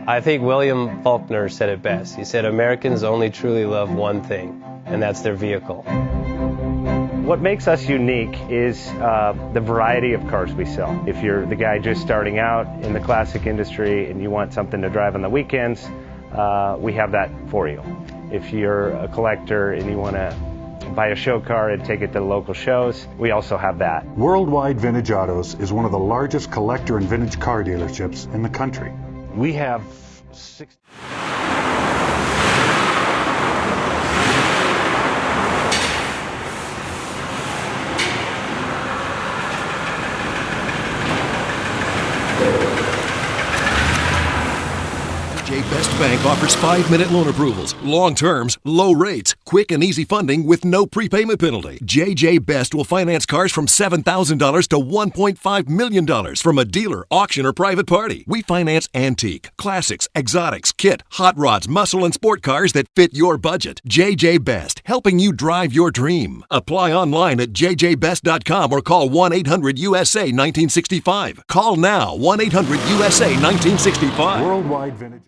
I think William Faulkner said it best. He said, Americans only truly love one thing, and that's their vehicle. What makes us unique is the variety of cars we sell. If you're the guy just starting out in the classic industry and you want something to drive on the weekends, we have that for you. If you're a collector and you want to buy a show car and take it to the local shows, we also have that. Worldwide Vintage Autos is one of the largest collector and vintage car dealerships in the country. We have 6... JJ Best Bank offers 5-minute loan approvals, long terms, low rates, quick and easy funding with no prepayment penalty. JJ Best will finance cars from $7,000 to $1.5 million from a dealer, auction, or private party. We finance antique, classics, exotics, kit, hot rods, muscle, and sport cars that fit your budget. JJ Best, helping you drive your dream. Apply online at jjbest.com or call 1-800-USA-1965. Call now, 1-800-USA-1965. Worldwide Vintage.